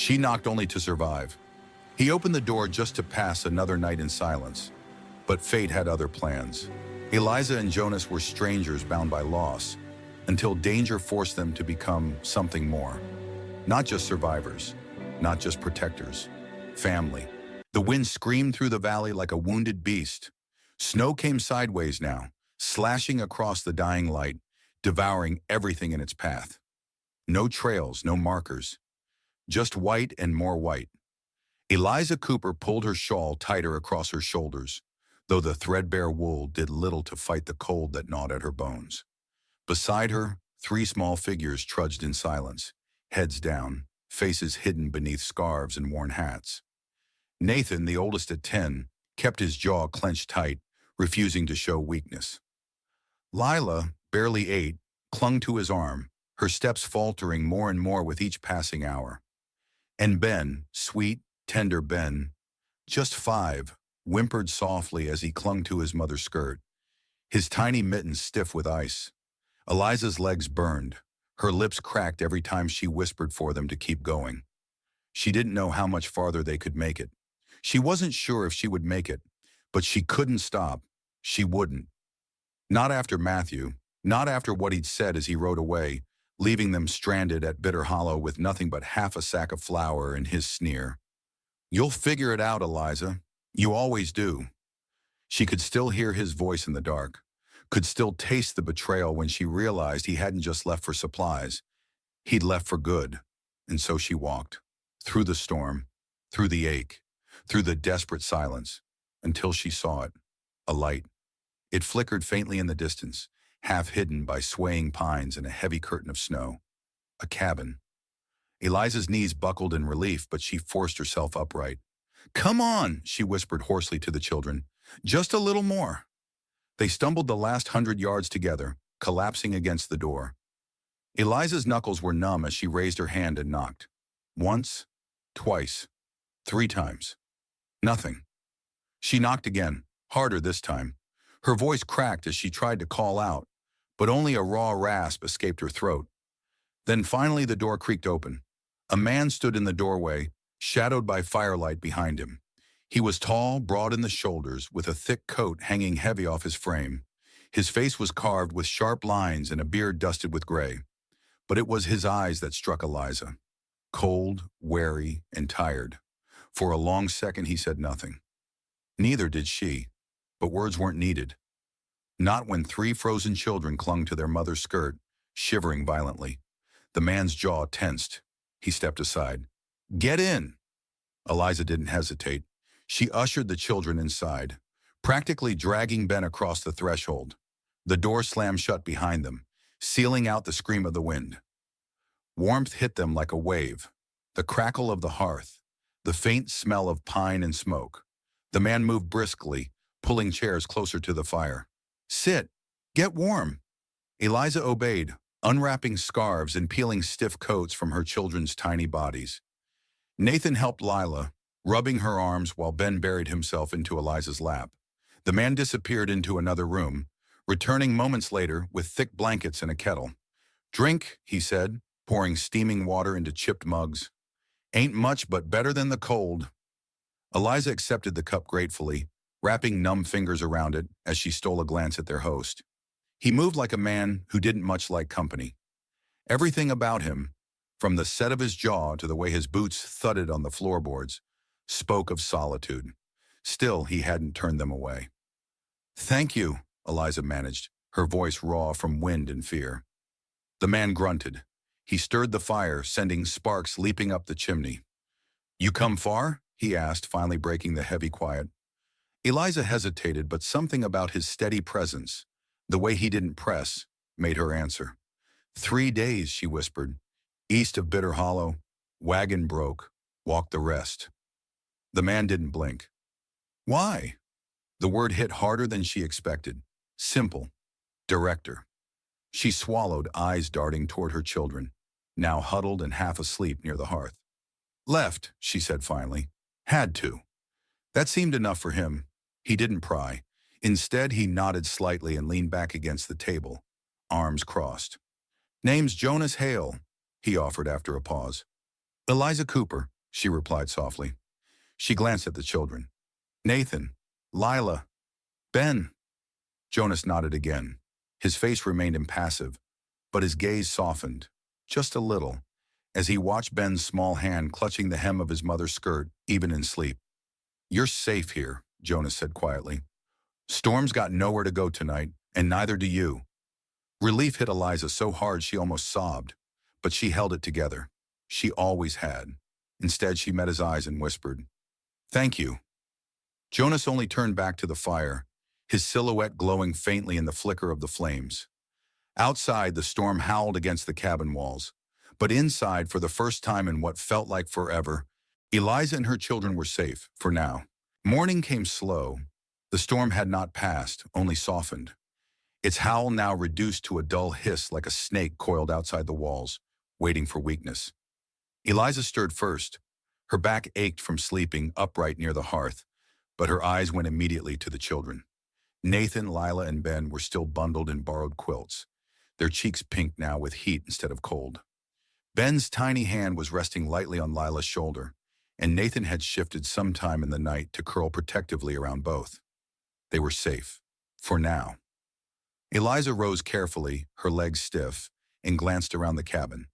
She knocked only to survive. He opened the door just to pass another night in silence. But fate had other plans. Eliza and Jonas were strangers bound by loss, until danger forced them to become something more. Not just survivors, not just protectors, family. The wind screamed through the valley like a wounded beast. Snow came sideways now, slashing across the dying light, devouring everything in its path. No trails, no markers, just white and more white. Eliza Cooper pulled her shawl tighter across her shoulders, though the threadbare wool did little to fight the cold that gnawed at her bones. Beside her, three small figures trudged in silence, heads down, faces hidden beneath scarves and worn hats. Nathan, the oldest at 10, kept his jaw clenched tight, refusing to show weakness. Lila, barely 8, clung to his arm, her steps faltering more and more with each passing hour. And Ben, sweet, tender Ben, just 5, whimpered softly as he clung to his mother's skirt, his tiny mittens stiff with ice. Eliza's legs burned, her lips cracked every time she whispered for them to keep going. She didn't know how much farther they could make it. She wasn't sure if she would make it, but she couldn't stop. She wouldn't. Not after Matthew, not after what he'd said as he rode away, leaving them stranded at Bitter Hollow with nothing but half a sack of flour and his sneer. "You'll figure it out, Eliza. You always do." She could still hear his voice in the dark, could still taste the betrayal when she realized he hadn't just left for supplies. He'd left for good. And so she walked, through the storm, through the ache, through the desperate silence, until she saw it, a light. It flickered faintly in the distance, half hidden by swaying pines and a heavy curtain of snow. A cabin. Eliza's knees buckled in relief, but she forced herself upright. "Come on," she whispered hoarsely to the children. "Just a little more." They stumbled the last 100 yards together, collapsing against the door. Eliza's knuckles were numb as she raised her hand and knocked. Once, twice, 3 times. Nothing. She knocked again, harder this time. Her voice cracked as she tried to call out, but only a raw rasp escaped her throat. Then finally the door creaked open. A man stood in the doorway, shadowed by firelight behind him. He was tall, broad in the shoulders, with a thick coat hanging heavy off his frame. His face was carved with sharp lines and a beard dusted with gray. But it was his eyes that struck Eliza. Cold, wary, and tired. For a long second he said nothing. Neither did she, but words weren't needed. Not when 3 frozen children clung to their mother's skirt, shivering violently. The man's jaw tensed. He stepped aside. "Get in!" Eliza didn't hesitate. She ushered the children inside, practically dragging Ben across the threshold. The door slammed shut behind them, sealing out the scream of the wind. Warmth hit them like a wave, the crackle of the hearth, the faint smell of pine and smoke. The man moved briskly, pulling chairs closer to the fire. "Sit. Get warm." Eliza obeyed, unwrapping scarves and peeling stiff coats from her children's tiny bodies. Nathan helped Lila, rubbing her arms while Ben buried himself into Eliza's lap. The man disappeared into another room, returning moments later with thick blankets and a kettle. "Drink," he said, pouring steaming water into chipped mugs. "Ain't much, but better than the cold." Eliza accepted the cup gratefully, wrapping numb fingers around it as she stole a glance at their host. He moved like a man who didn't much like company. Everything about him, from the set of his jaw to the way his boots thudded on the floorboards, spoke of solitude. Still, he hadn't turned them away. "Thank you," Eliza managed, her voice raw from wind and fear. The man grunted. He stirred the fire, sending sparks leaping up the chimney. "You come far?" he asked, finally breaking the heavy quiet. Eliza hesitated, but something about his steady presence, the way he didn't press, made her answer. 3 days, she whispered. "East of Bitter Hollow. Wagon broke. Walked the rest." The man didn't blink. "Why?" The word hit harder than she expected. Simple. Director. She swallowed, eyes darting toward her children, now huddled and half asleep near the hearth. "Left," she said finally. "Had to." That seemed enough for him. He didn't pry. Instead, he nodded slightly and leaned back against the table, arms crossed. "Name's Jonas Hale," he offered after a pause. Eliza Cooper, she replied softly. She glanced at the children. Nathan, Lila, Ben. Jonas nodded again. His face remained impassive, but his gaze softened, just a little, as he watched Ben's small hand clutching the hem of his mother's skirt, even in sleep. You're safe here, Jonas said quietly. Storm's got nowhere to go tonight, and neither do you. Relief hit Eliza so hard she almost sobbed, but she held it together. She always had. Instead, she met his eyes and whispered, Thank you. Jonas only turned back to the fire, his silhouette glowing faintly in the flicker of the flames. Outside, the storm howled against the cabin walls, but inside, for the first time in what felt like forever, Eliza and her children were safe, for now. Morning came slow. The storm had not passed, only softened. Its howl now reduced to a dull hiss like a snake coiled outside the walls, waiting for weakness. Eliza stirred first. Her back ached from sleeping upright near the hearth, but her eyes went immediately to the children. Nathan, Lila, and Ben were still bundled in borrowed quilts, their cheeks pink now with heat instead of cold. Ben's tiny hand was resting lightly on Lila's shoulder, and Nathan had shifted sometime in the night to curl protectively around both. They were safe, for now. Eliza rose carefully, her legs stiff, and glanced around the cabin.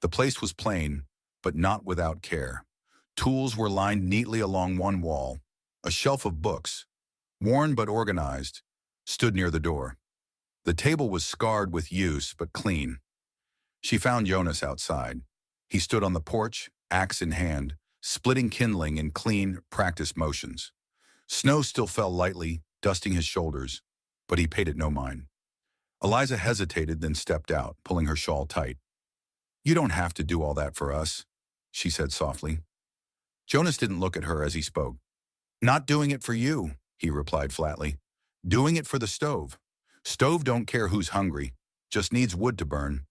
The place was plain, but not without care. Tools were lined neatly along one wall. A shelf of books, worn but organized, stood near the door. The table was scarred with use, but clean. She found Jonas outside. He stood on the porch, axe in hand, splitting kindling in clean, practiced motions. Snow still fell lightly, dusting his shoulders, but he paid it no mind. Eliza hesitated, then stepped out, pulling her shawl tight. You don't have to do all that for us, she said softly. Jonas didn't look at her as he spoke. Not doing it for you, he replied flatly. Doing it for the stove. Stove don't care who's hungry, just needs wood to burn.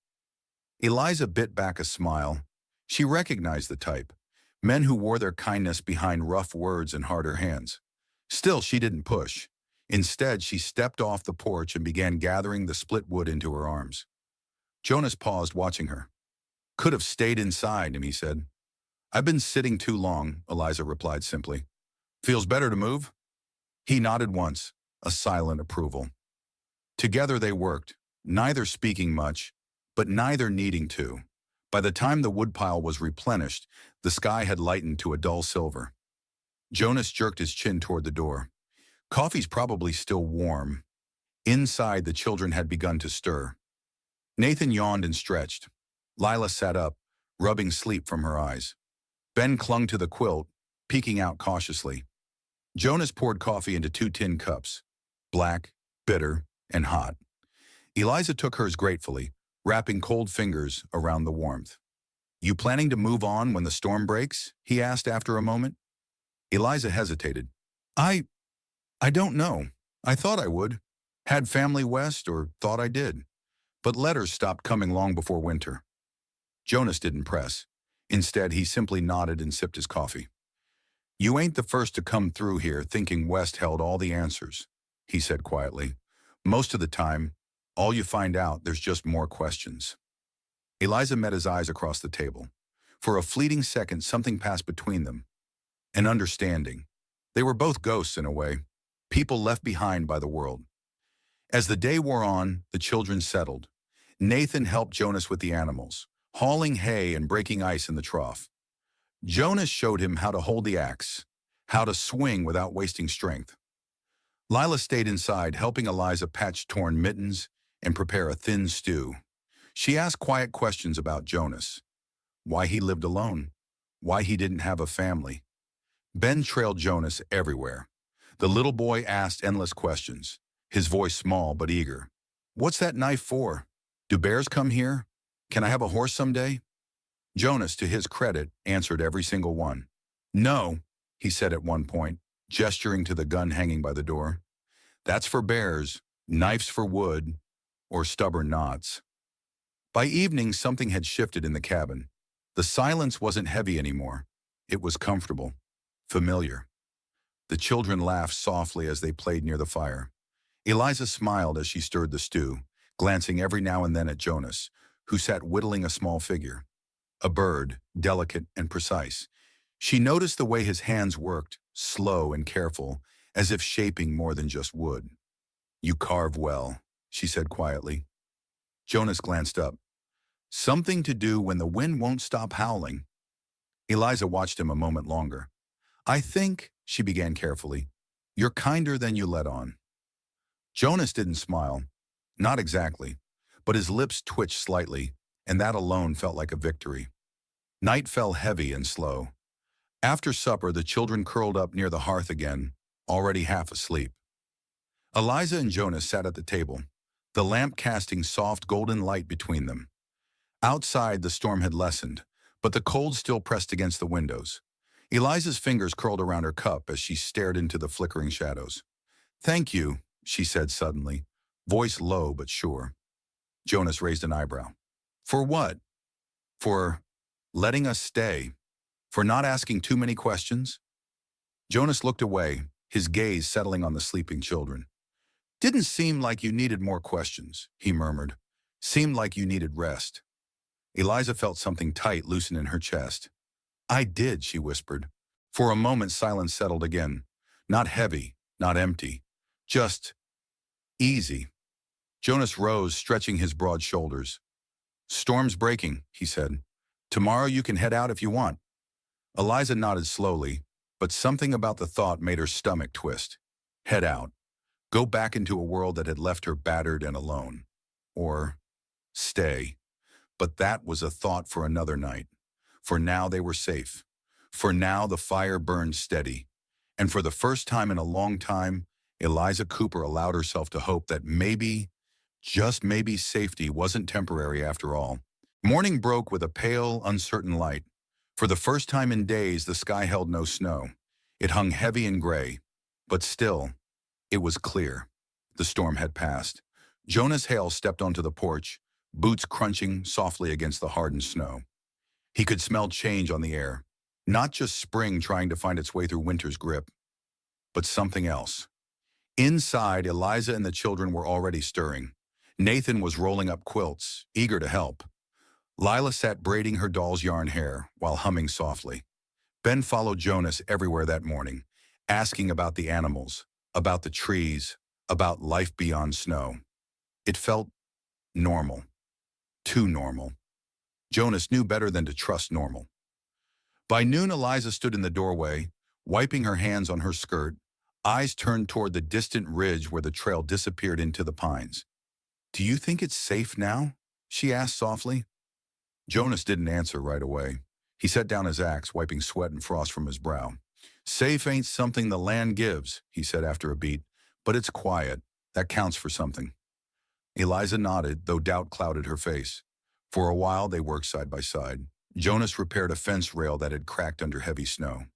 Eliza bit back a smile. She recognized the type, men who wore their kindness behind rough words and harder hands. Still, she didn't push. Instead, she stepped off the porch and began gathering the split wood into her arms. Jonas paused, watching her. Could have stayed inside, he said. I've been sitting too long, Eliza replied simply. Feels better to move? He nodded once, a silent approval. Together they worked, neither speaking much, but neither needing to. By the time the woodpile was replenished, the sky had lightened to a dull silver. Jonas jerked his chin toward the door. Coffee's probably still warm. Inside, the children had begun to stir. Nathan yawned and stretched. Lila sat up, rubbing sleep from her eyes. Ben clung to the quilt, peeking out cautiously. Jonas poured coffee into 2 tin cups, black, bitter, and hot. Eliza took hers gratefully, wrapping cold fingers around the warmth. You planning to move on when the storm breaks? He asked after a moment. Eliza hesitated. I don't know. I thought I would. Had family west, or thought I did. But letters stopped coming long before winter. Jonas didn't press. Instead, he simply nodded and sipped his coffee. You ain't the first to come through here thinking West held all the answers, he said quietly. Most of the time, all you find out, there's just more questions. Eliza met his eyes across the table. For a fleeting second, something passed between them. An understanding. They were both ghosts in a way, people left behind by the world. As the day wore on, the children settled. Nathan helped Jonas with the animals, hauling hay and breaking ice in the trough. Jonas showed him how to hold the axe, how to swing without wasting strength. Lila stayed inside, helping Eliza patch torn mittens and prepare a thin stew. She asked quiet questions about Jonas. Why he lived alone. Why he didn't have a family. Ben trailed Jonas everywhere. The little boy asked endless questions, his voice small but eager. What's that knife for? Do bears come here? Can I have a horse someday? Jonas, to his credit, answered every single one. No, he said at one point, gesturing to the gun hanging by the door. That's for bears, knives for wood, or stubborn knots. By evening, something had shifted in the cabin. The silence wasn't heavy anymore. It was comfortable, familiar. The children laughed softly as they played near the fire. Eliza smiled as she stirred the stew, glancing every now and then at Jonas, who sat whittling a small figure. a bird, delicate and precise. She noticed the way his hands worked, slow and careful, as if shaping more than just wood. "You carve well," she said quietly. Jonas glanced up. "Something to do when the wind won't stop howling." Eliza watched him a moment longer. "I think," she began carefully, "you're kinder than you let on." Jonas didn't smile. Not exactly, but his lips twitched slightly, and that alone felt like a victory. Night fell heavy and slow. After supper, the children curled up near the hearth again, already half asleep. Eliza and Jonas sat at the table, the lamp casting soft golden light between them. Outside, the storm had lessened, but the cold still pressed against the windows. Eliza's fingers curled around her cup as she stared into the flickering shadows. "Thank you," she said suddenly, voice low but sure. Jonas raised an eyebrow. "For what?" "For letting us stay. For not asking too many questions." Jonas looked away, his gaze settling on the sleeping children. "Didn't seem like you needed more questions," he murmured. "Seemed like you needed rest." Eliza felt something tight loosen in her chest. "I did," she whispered. For a moment silence settled again. Not heavy, not empty. Just easy. Jonas rose, stretching his broad shoulders. "Storm's breaking," he said. "Tomorrow you can head out if you want." Eliza nodded slowly, but something about the thought made her stomach twist. Head out. Go back into a world that had left her battered and alone. Or stay. But that was a thought for another night. For now they were safe. For now the fire burned steady. And for the first time in a long time, Eliza Cooper allowed herself to hope that maybe, just maybe, safety wasn't temporary after all. Morning broke with a pale, uncertain light. For the first time in days, the sky held no snow. It hung heavy and gray. But still, it was clear. The storm had passed. Jonas Hale stepped onto the porch, boots crunching softly against the hardened snow. He could smell change on the air. Not just spring trying to find its way through winter's grip, but something else. Inside, Eliza and the children were already stirring. Nathan was rolling up quilts, eager to help. Lila sat braiding her doll's yarn hair while humming softly. Ben followed Jonas everywhere that morning, asking about the animals, about the trees, about life beyond snow. It felt normal. Too normal. Jonas knew better than to trust normal. By noon, Eliza stood in the doorway, wiping her hands on her skirt, eyes turned toward the distant ridge where the trail disappeared into the pines. "Do you think it's safe now?" she asked softly. Jonas didn't answer right away. He set down his axe, wiping sweat and frost from his brow. "Safe ain't something the land gives," he said after a beat, "but it's quiet. That counts for something." Eliza nodded, though doubt clouded her face. For a while, they worked side by side. Jonas repaired a fence rail that had cracked under heavy snow.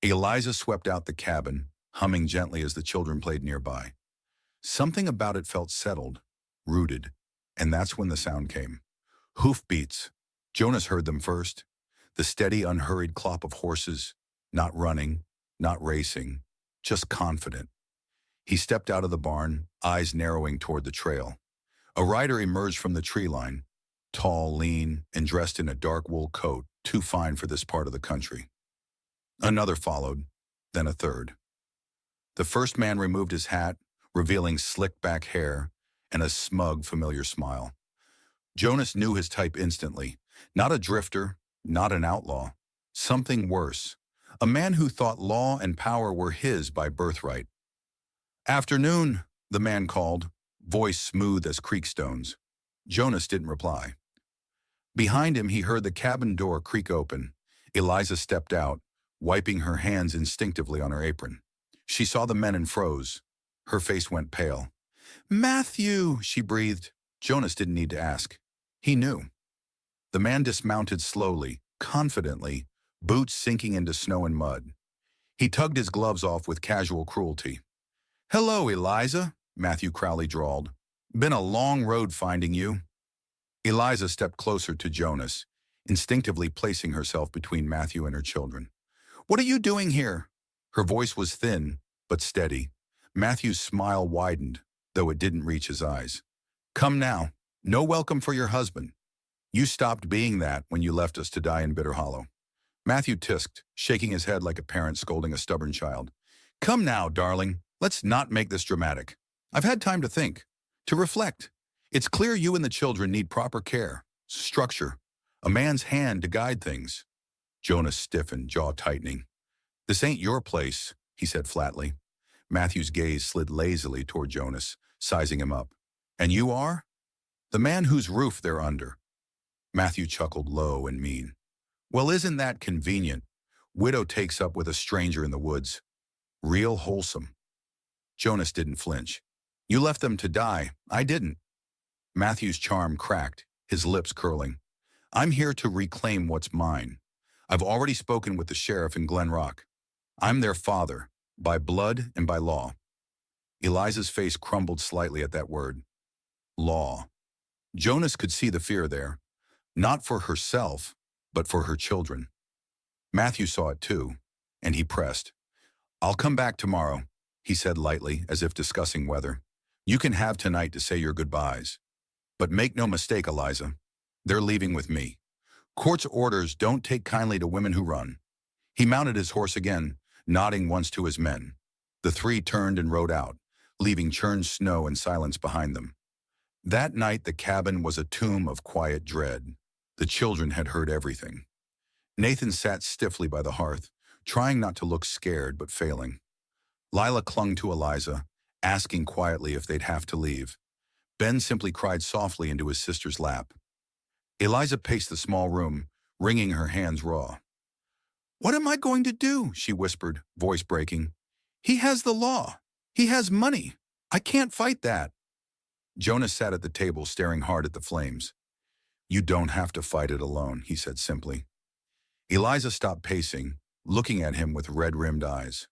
Eliza swept out the cabin, humming gently as the children played nearby. Something about it felt settled, rooted, and that's when the sound came. Hoofbeats. Jonas heard them first. The steady, unhurried clop of horses, not running, not racing, just confident. He stepped out of the barn, eyes narrowing toward the trail. A rider emerged from the tree line, tall, lean, and dressed in a dark wool coat, too fine for this part of the country. Another followed, then a third. The first man removed his hat, revealing slick-back hair and a smug, familiar smile. Jonas knew his type instantly. Not a drifter, not an outlaw. Something worse. A man who thought law and power were his by birthright. "Afternoon," the man called, voice smooth as creek stones. Jonas didn't reply. Behind him, he heard the cabin door creak open. Eliza stepped out, wiping her hands instinctively on her apron. She saw the men and froze. Her face went pale. "Matthew," she breathed. Jonas didn't need to ask. He knew. The man dismounted slowly, confidently, boots sinking into snow and mud. He tugged his gloves off with casual cruelty. "Hello, Eliza," Matthew Crowley drawled. "Been a long road finding you." Eliza stepped closer to Jonas, instinctively placing herself between Matthew and her children. "What are you doing here?" Her voice was thin, but steady. Matthew's smile widened, though it didn't reach his eyes. "Come now. No welcome for your husband." You stopped being that when you left us to die in Bitter Hollow. Matthew tisked, shaking his head like a parent scolding a stubborn child. Come now, darling. Let's not make this dramatic. I've had time to think, to reflect. It's clear you and the children need proper care, structure, a man's hand to guide things. Jonas stiffened, jaw tightening. This ain't your place, he said flatly. Matthew's gaze slid lazily toward Jonas, sizing him up. And you are? The man whose roof they're under. Matthew chuckled low and mean. Well, isn't that convenient? Widow takes up with a stranger in the woods. Real wholesome. Jonas didn't flinch. You left them to die. I didn't. Matthew's charm cracked, his lips curling. I'm here to reclaim what's mine. I've already spoken with the sheriff in Glen Rock. I'm their father, by blood and by law. Eliza's face crumbled slightly at that word. Law. Jonas could see the fear there, not for herself, but for her children. Matthew saw it too, and he pressed. I'll come back tomorrow, he said lightly, as if discussing weather. You can have tonight to say your goodbyes. But make no mistake, Eliza, they're leaving with me. Court's orders don't take kindly to women who run. He mounted his horse again, nodding once to his men. The three turned and rode out, leaving churned snow and silence behind them. That night the cabin was a tomb of quiet dread. The children had heard everything. Nathan sat stiffly by the hearth, trying not to look scared but failing. Lila clung to Eliza, asking quietly if they'd have to leave. Ben simply cried softly into his sister's lap. Eliza paced the small room, wringing her hands raw. What am I going to do? She whispered, voice breaking. He has the law. He has money. I can't fight that. Jonas sat at the table, staring hard at the flames. You don't have to fight it alone, he said simply. Eliza stopped pacing, looking at him with red-rimmed eyes.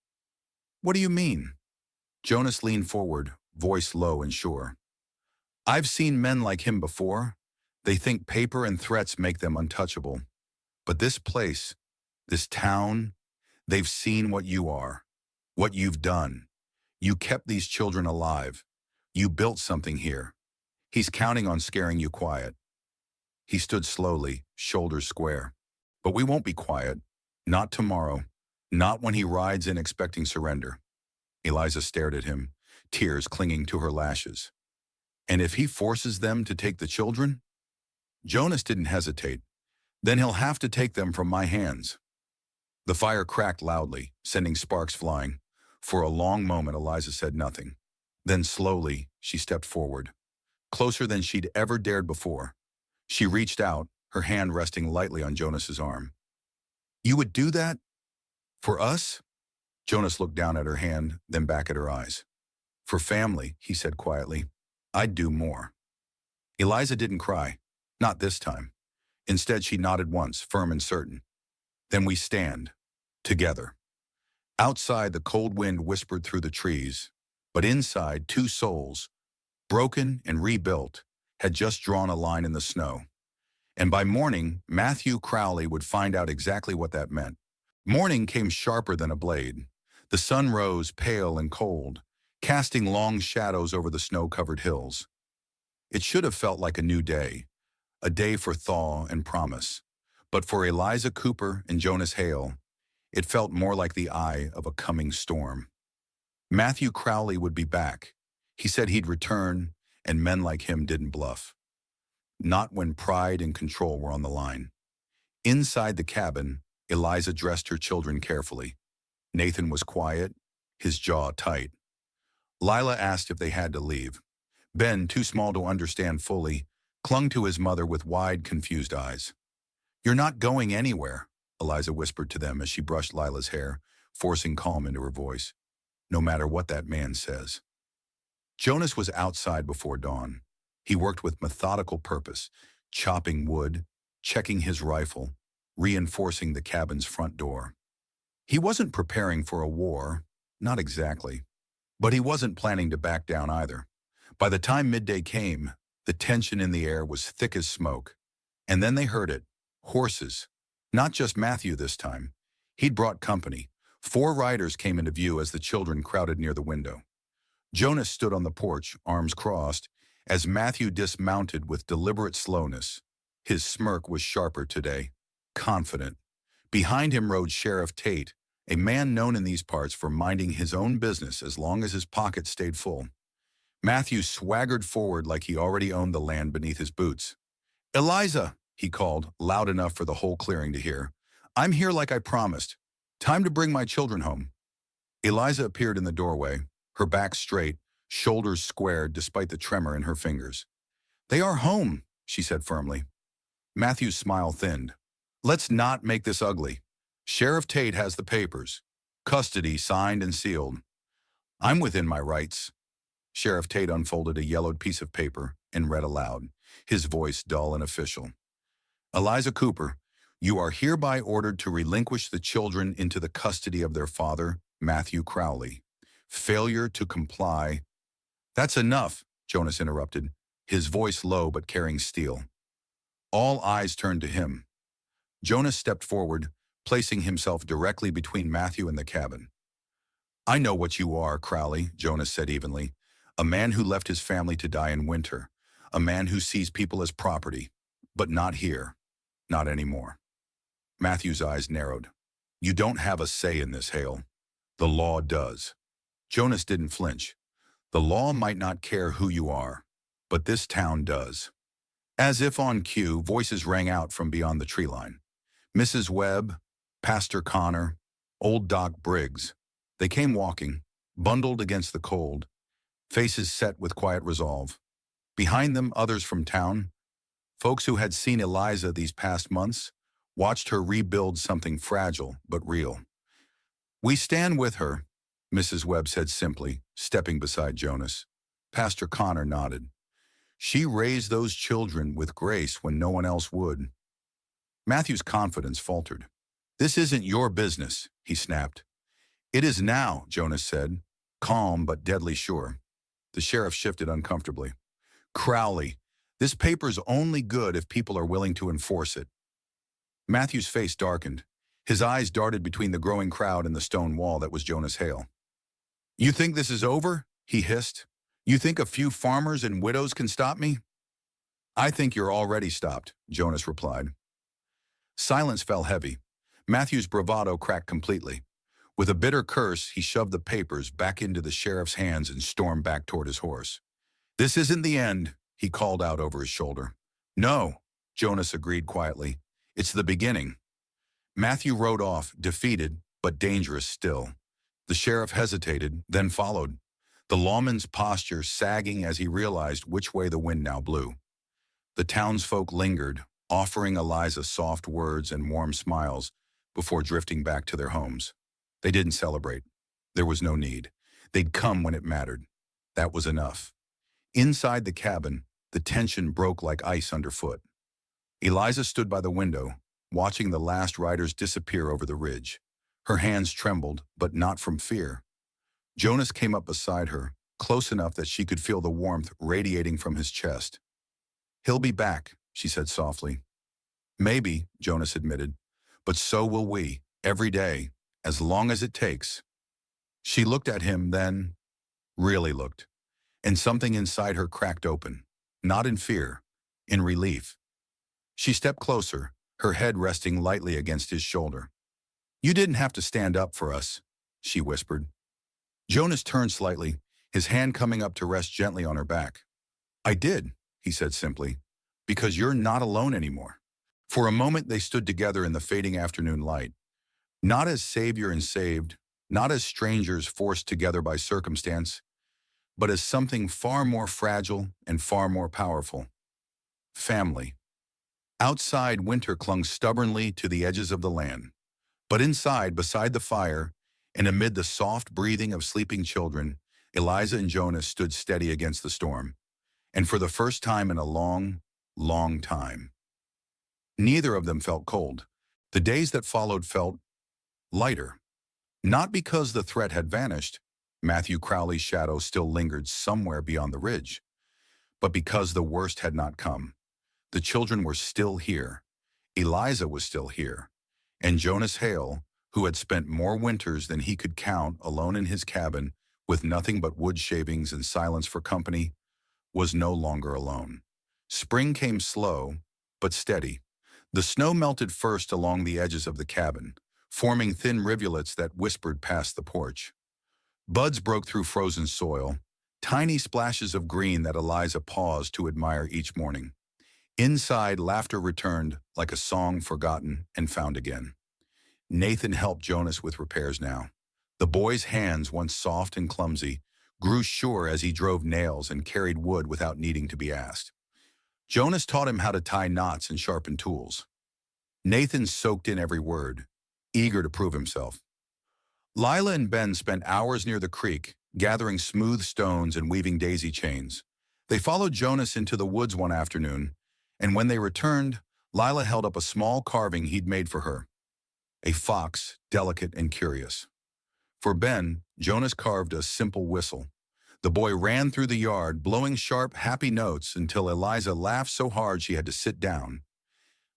What do you mean? Jonas leaned forward, voice low and sure. I've seen men like him before. They think paper and threats make them untouchable. But this place, this town, they've seen what you are, what you've done. You kept these children alive. You built something here. He's counting on scaring you quiet. He stood slowly, shoulders square. But we won't be quiet. Not tomorrow. Not when he rides in expecting surrender. Eliza stared at him, tears clinging to her lashes. And if he forces them to take the children? Jonas didn't hesitate. Then he'll have to take them from my hands. The fire cracked loudly, sending sparks flying. For a long moment, Eliza said nothing. Then slowly, she stepped forward, closer than she'd ever dared before. She reached out, her hand resting lightly on Jonas's arm. You would do that? For us? Jonas looked down at her hand, then back at her eyes. For family, he said quietly, I'd do more. Eliza didn't cry, not this time. Instead, she nodded once, firm and certain. Then we stand, together. Outside, the cold wind whispered through the trees, but inside, two souls, broken and rebuilt, had just drawn a line in the snow. And by morning, Matthew Crowley would find out exactly what that meant. Morning came sharper than a blade. The sun rose pale and cold, casting long shadows over the snow-covered hills. It should have felt like a new day, a day for thaw and promise. But for Eliza Cooper and Jonas Hale, it felt more like the eye of a coming storm. Matthew Crowley would be back. He said he'd return, and men like him didn't bluff. Not when pride and control were on the line. Inside the cabin, Eliza dressed her children carefully. Nathan was quiet, his jaw tight. Lila asked if they had to leave. Ben, too small to understand fully, clung to his mother with wide, confused eyes. You're not going anywhere, Eliza whispered to them as she brushed Lila's hair, forcing calm into her voice. No matter what that man says. Jonas was outside before dawn. He worked with methodical purpose, chopping wood, checking his rifle, reinforcing the cabin's front door. He wasn't preparing for a war, not exactly. But he wasn't planning to back down either. By the time midday came, the tension in the air was thick as smoke. And then they heard it. Horses. Not just Matthew this time. He'd brought company. 4 riders came into view as the children crowded near the window. Jonas stood on the porch, arms crossed, as Matthew dismounted with deliberate slowness, His smirk was sharper today, confident. Behind him rode Sheriff Tate, a man known in these parts for minding his own business as long as his pockets stayed full. Matthew swaggered forward like he already owned the land beneath his boots. "Eliza," he called, loud enough for the whole clearing to hear. "I'm here like I promised. Time to bring my children home." Eliza appeared in the doorway, her back straight, shoulders squared despite the tremor in her fingers. "They are home," she said firmly. Matthew's smile thinned. "Let's not make this ugly. Sheriff Tate has the papers. Custody signed and sealed. I'm within my rights." Sheriff Tate unfolded a yellowed piece of paper and read aloud, his voice dull and official. "Eliza Cooper, you are hereby ordered to relinquish the children into the custody of their father, Matthew Crowley. Failure to comply—" "That's enough," Jonas interrupted, his voice low but carrying steel. All eyes turned to him. Jonas stepped forward, placing himself directly between Matthew and the cabin. "I know what you are, Crowley," Jonas said evenly. "A man who left his family to die in winter. A man who sees people as property. But not here. Not anymore." Matthew's eyes narrowed. "You don't have a say in this, Hale. The law does." Jonas didn't flinch. "The law might not care who you are, but this town does." As if on cue, voices rang out from beyond the tree line. Mrs. Webb, Pastor Connor, old Doc Briggs. They came walking, bundled against the cold, faces set with quiet resolve. Behind them, others from town, folks who had seen Eliza these past months, watched her rebuild something fragile but real. "We stand with her," Mrs. Webb said simply, stepping beside Jonas. Pastor Connor nodded. "She raised those children with grace when no one else would." Matthew's confidence faltered. "This isn't your business," he snapped. "It is now," Jonas said, calm but deadly sure. The sheriff shifted uncomfortably. "Crowley, this paper's only good if people are willing to enforce it." Matthew's face darkened. His eyes darted between the growing crowd and the stone wall that was Jonas Hale. "You think this is over?" he hissed. "You think a few farmers and widows can stop me?" "I think you're already stopped," Jonas replied. Silence fell heavy. Matthew's bravado cracked completely. With a bitter curse, he shoved the papers back into the sheriff's hands and stormed back toward his horse. "This isn't the end," he called out over his shoulder. "No," Jonas agreed quietly. "It's the beginning." Matthew rode off, defeated, but dangerous still. The sheriff hesitated, then followed, the lawman's posture sagging as he realized which way the wind now blew. The townsfolk lingered, offering Eliza soft words and warm smiles before drifting back to their homes. They didn't celebrate. There was no need. They'd come when it mattered. That was enough. Inside the cabin, the tension broke like ice underfoot. Eliza stood by the window, watching the last riders disappear over the ridge. Her hands trembled, but not from fear. Jonas came up beside her, close enough that she could feel the warmth radiating from his chest. "He'll be back," she said softly. "Maybe," Jonas admitted, "but so will we, every day, as long as it takes." She looked at him then, really looked, and something inside her cracked open, not in fear, in relief. She stepped closer, her head resting lightly against his shoulder. "You didn't have to stand up for us," she whispered. Jonas turned slightly, his hand coming up to rest gently on her back. "I did," he said simply, "because you're not alone anymore." For a moment they stood together in the fading afternoon light, not as savior and saved, not as strangers forced together by circumstance, but as something far more fragile and far more powerful. Family. Outside, winter clung stubbornly to the edges of the land. But inside, beside the fire, and amid the soft breathing of sleeping children, Eliza and Jonas stood steady against the storm. And for the first time in a long, long time. Neither of them felt cold. The days that followed felt lighter. Not because the threat had vanished, Matthew Crowley's shadow still lingered somewhere beyond the ridge, but because the worst had not come. The children were still here. Eliza was still here. And Jonas Hale, who had spent more winters than he could count alone in his cabin with nothing but wood shavings and silence for company, was no longer alone. Spring came slow, but steady. The snow melted first along the edges of the cabin, forming thin rivulets that whispered past the porch. Buds broke through frozen soil, tiny splashes of green that Eliza paused to admire each morning. Inside, laughter returned like a song forgotten and found again. Nathan helped Jonas with repairs now. The boy's hands, once soft and clumsy, grew sure as he drove nails and carried wood without needing to be asked. Jonas taught him how to tie knots and sharpen tools. Nathan soaked in every word, eager to prove himself. Lila and Ben spent hours near the creek, gathering smooth stones and weaving daisy chains. They followed Jonas into the woods one afternoon, and when they returned, Lila held up a small carving he'd made for her. A fox, delicate and curious. For Ben, Jonas carved a simple whistle. The boy ran through the yard, blowing sharp, happy notes until Eliza laughed so hard she had to sit down.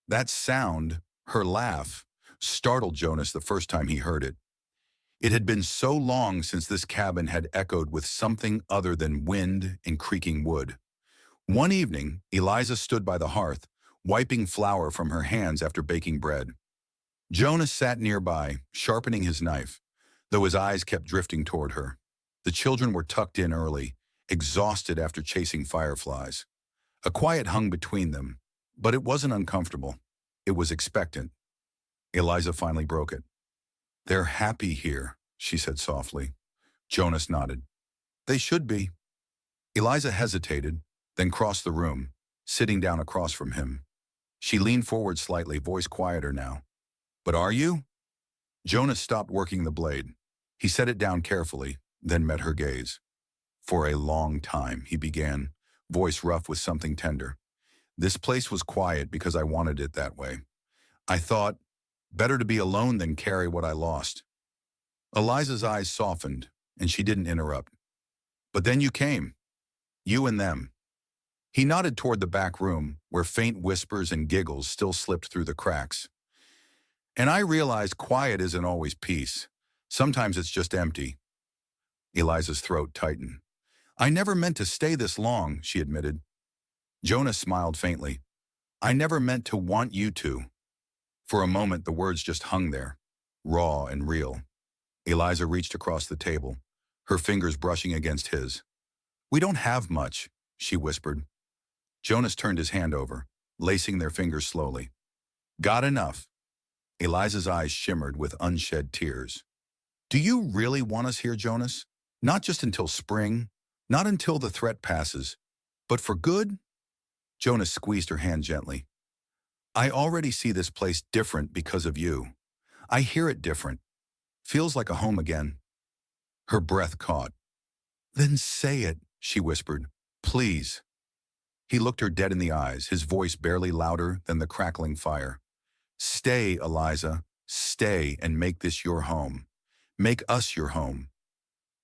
That sound, her laugh, startled Jonas the first time he heard it. It had been so long since this cabin had echoed with something other than wind and creaking wood. One evening, Eliza stood by the hearth, wiping flour from her hands after baking bread. Jonas sat nearby, sharpening his knife, though his eyes kept drifting toward her. The children were tucked in early, exhausted after chasing fireflies. A quiet hung between them, but it wasn't uncomfortable. It was expectant. Eliza finally broke it. "They're happy here," she said softly. Jonas nodded. "They should be." Eliza hesitated, then crossed the room, sitting down across from him. She leaned forward slightly, voice quieter now. "But are you?" Jonas stopped working the blade. He set it down carefully, then met her gaze. "For a long time," he began, voice rough with something tender. "This place was quiet because I wanted it that way. I thought, better to be alone than carry what I lost." Eliza's eyes softened, and she didn't interrupt. "But then you came. You and them." He nodded toward the back room, where faint whispers and giggles still slipped through the cracks. "And I realized quiet isn't always peace. Sometimes it's just empty." Eliza's throat tightened. "I never meant to stay this long," she admitted. Jonas smiled faintly. "I never meant to want you to." For a moment, the words just hung there, raw and real. Eliza reached across the table, her fingers brushing against his. "We don't have much," she whispered. Jonas turned his hand over, lacing their fingers slowly. "Got enough." Eliza's eyes shimmered with unshed tears. "Do you really want us here, Jonas? Not just until spring, not until the threat passes, but for good?" Jonas squeezed her hand gently. "I already see this place different because of you. I hear it different. Feels like a home again." Her breath caught. "Then say it," she whispered. "Please." He looked her dead in the eyes, his voice barely louder than the crackling fire. "Stay, Eliza. Stay and make this your home. Make us your home."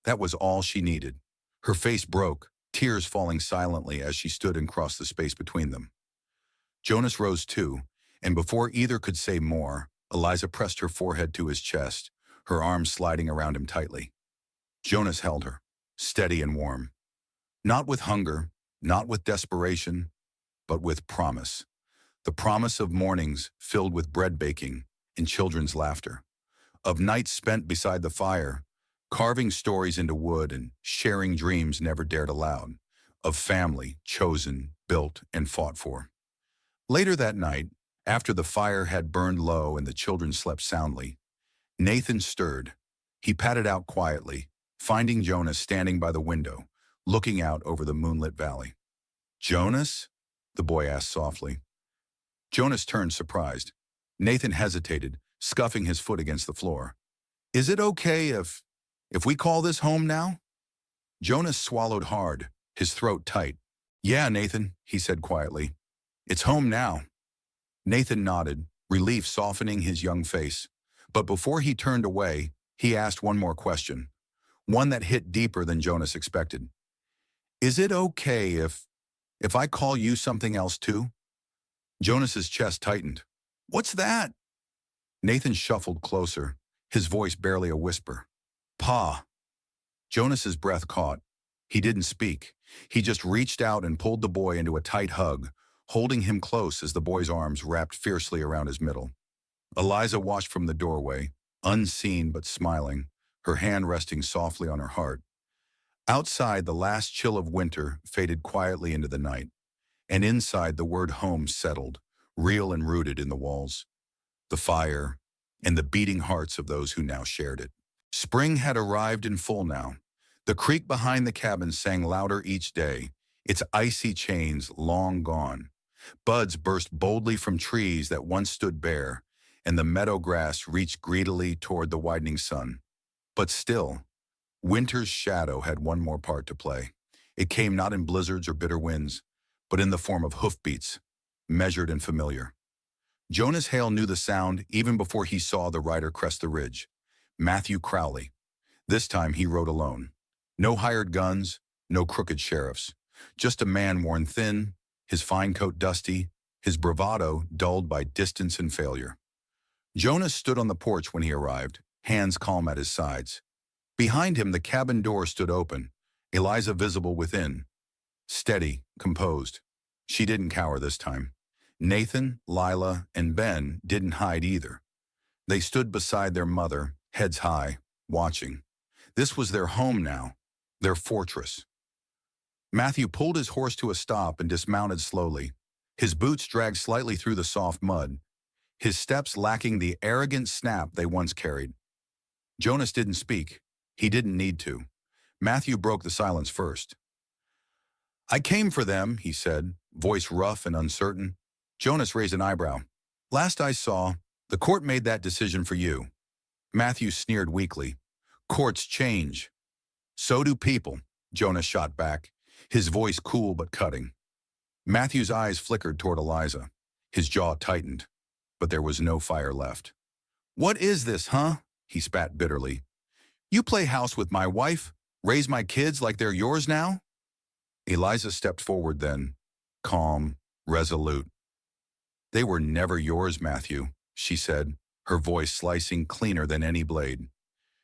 That was all she needed. Her face broke, tears falling silently as she stood and crossed the space between them. Jonas rose too, and before either could say more, Eliza pressed her forehead to his chest, her arms sliding around him tightly. Jonas held her, steady and warm. Not with hunger, not with desperation, but with promise. The promise of mornings filled with bread baking and children's laughter. Of nights spent beside the fire, carving stories into wood and sharing dreams never dared aloud. Of family chosen, built, and fought for. Later that night, after the fire had burned low and the children slept soundly, Nathan stirred. He padded out quietly, finding Jonas standing by the window, looking out over the moonlit valley. "Jonas?" the boy asked softly. Jonas turned surprised. Nathan hesitated, scuffing his foot against the floor. "Is it okay if we call this home now?" Jonas swallowed hard, his throat tight. "Yeah, Nathan," he said quietly. "It's home now." Nathan nodded, relief softening his young face. But before he turned away, he asked one more question, one that hit deeper than Jonas expected. "Is it okay if I call you something else too?" Jonas's chest tightened. "What's that?" Nathan shuffled closer, his voice barely a whisper. "Pa." Jonas's breath caught. He didn't speak. He just reached out and pulled the boy into a tight hug, holding him close as the boy's arms wrapped fiercely around his middle. Eliza watched from the doorway, unseen but smiling, her hand resting softly on her heart. Outside, the last chill of winter faded quietly into the night, and inside the word home settled, real and rooted in the walls, the fire, and the beating hearts of those who now shared it. Spring had arrived in full now. The creek behind the cabin sang louder each day, its icy chains long gone. Buds burst boldly from trees that once stood bare, and the meadow grass reached greedily toward the widening sun. But still, winter's shadow had one more part to play. It came not in blizzards or bitter winds, but in the form of hoofbeats, measured and familiar. Jonas Hale knew the sound even before he saw the rider crest the ridge. Matthew Crowley. This time he rode alone. No hired guns, no crooked sheriffs. Just a man worn thin, his fine coat dusty, his bravado dulled by distance and failure. Jonas stood on the porch when he arrived, hands calm at his sides. Behind him the cabin door stood open, Eliza visible within. Steady, composed. She didn't cower this time. Nathan, Lila, and Ben didn't hide either. They stood beside their mother, heads high, watching. This was their home now, their fortress. Matthew pulled his horse to a stop and dismounted slowly. His boots dragged slightly through the soft mud, his steps lacking the arrogant snap they once carried. Jonas didn't speak. He didn't need to. Matthew broke the silence first. "I came for them," he said, voice rough and uncertain. Jonas raised an eyebrow. "Last I saw, the court made that decision for you." Matthew sneered weakly. "Courts change." "So do people," Jonas shot back, his voice cool but cutting. Matthew's eyes flickered toward Eliza. His jaw tightened, but there was no fire left. "What is this, huh?" he spat bitterly. "You play house with my wife, raise my kids like they're yours now?" Eliza stepped forward then, calm, resolute. "They were never yours, Matthew," she said, her voice slicing cleaner than any blade.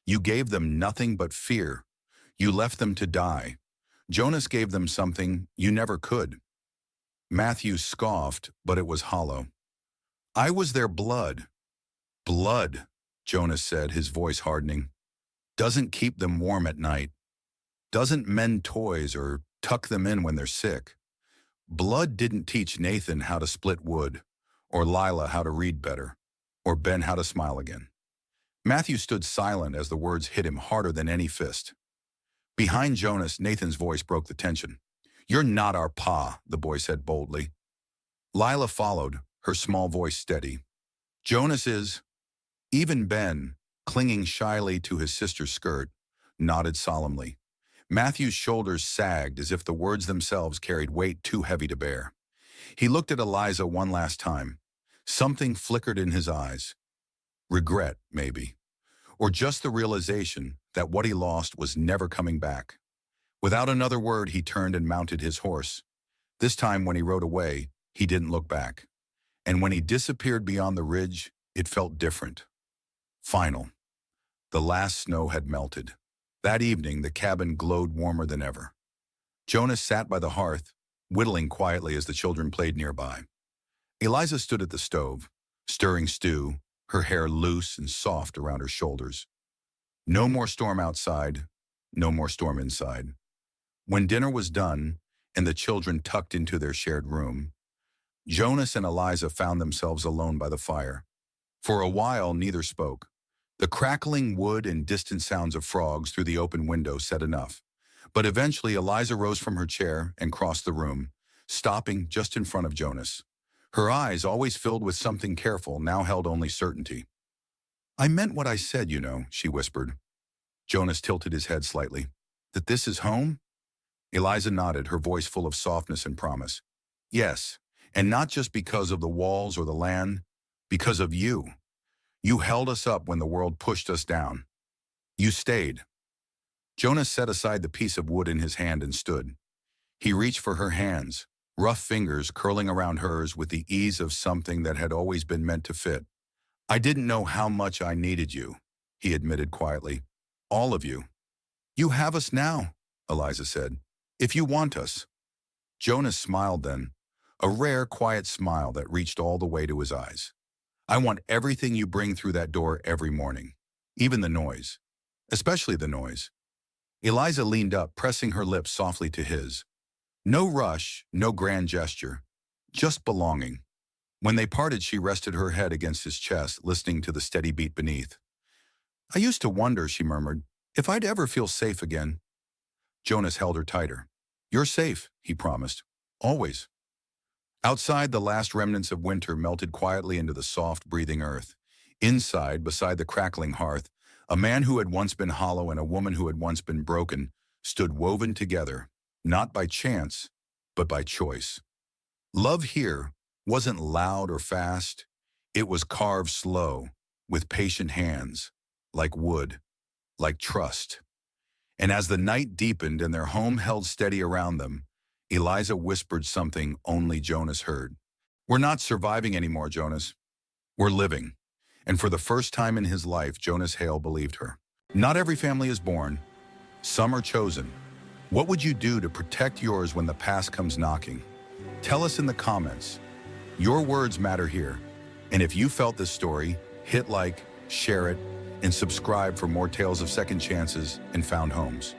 "You gave them nothing but fear. You left them to die. Jonas gave them something you never could." Matthew scoffed, but it was hollow. "I was their blood." "Blood," Jonas said, his voice hardening, "doesn't keep them warm at night. Doesn't mend toys or tuck them in when they're sick. Blood didn't teach Nathan how to split wood, or Lila how to read better, or Ben how to smile again." Matthew stood silent as the words hit him harder than any fist. Behind Jonas, Nathan's voice broke the tension. "You're not our pa," the boy said boldly. Lila followed, her small voice steady. "Jonas is." Even Ben, clinging shyly to his sister's skirt, nodded solemnly. Matthew's shoulders sagged as if the words themselves carried weight too heavy to bear. He looked at Eliza one last time. Something flickered in his eyes. Regret, maybe. Or just the realization that what he lost was never coming back. Without another word, he turned and mounted his horse. This time, when he rode away, he didn't look back. And when he disappeared beyond the ridge, it felt different. Final. The last snow had melted. That evening, the cabin glowed warmer than ever. Jonas sat by the hearth, whittling quietly as the children played nearby. Eliza stood at the stove, stirring stew, her hair loose and soft around her shoulders. No more storm outside, no more storm inside. When dinner was done and the children tucked into their shared room, Jonas and Eliza found themselves alone by the fire. For a while, neither spoke. The crackling wood and distant sounds of frogs through the open window said enough. But eventually, Eliza rose from her chair and crossed the room, stopping just in front of Jonas. Her eyes, always filled with something careful, now held only certainty. "I meant what I said, you know," she whispered. Jonas tilted his head slightly. "That this is home?" Eliza nodded, her voice full of softness and promise. "Yes, and not just because of the walls or the land, because of you. You held us up when the world pushed us down. You stayed." Jonas set aside the piece of wood in his hand and stood. He reached for her hands, rough fingers curling around hers with the ease of something that had always been meant to fit. "I didn't know how much I needed you," he admitted quietly. "All of you." "You have us now," Eliza said, "if you want us." Jonas smiled then, a rare, quiet smile that reached all the way to his eyes. I want everything you bring through that door every morning, even the noise, especially the noise. Eliza leaned up, pressing her lips softly to his. No rush, no grand gesture, just belonging. When they parted, she rested her head against his chest, listening to the steady beat beneath. I used to wonder, she murmured, if I'd ever feel safe again. Jonas held her tighter. You're safe, he promised. Always. Outside, the last remnants of winter melted quietly into the soft, breathing earth. Inside, beside the crackling hearth, a man who had once been hollow and a woman who had once been broken stood woven together, not by chance, but by choice. Love here wasn't loud or fast. It was carved slow, with patient hands, like wood, like trust. And as the night deepened and their home held steady around them, Eliza whispered something only Jonas heard. We're not surviving anymore, Jonas. We're living. And for the first time in his life, Jonas Hale believed her. Not every family is born. Some are chosen. What would you do to protect yours when the past comes knocking? Tell us in the comments. Your words matter here. And if you felt this story, hit like, share it, and subscribe for more tales of second chances and found homes.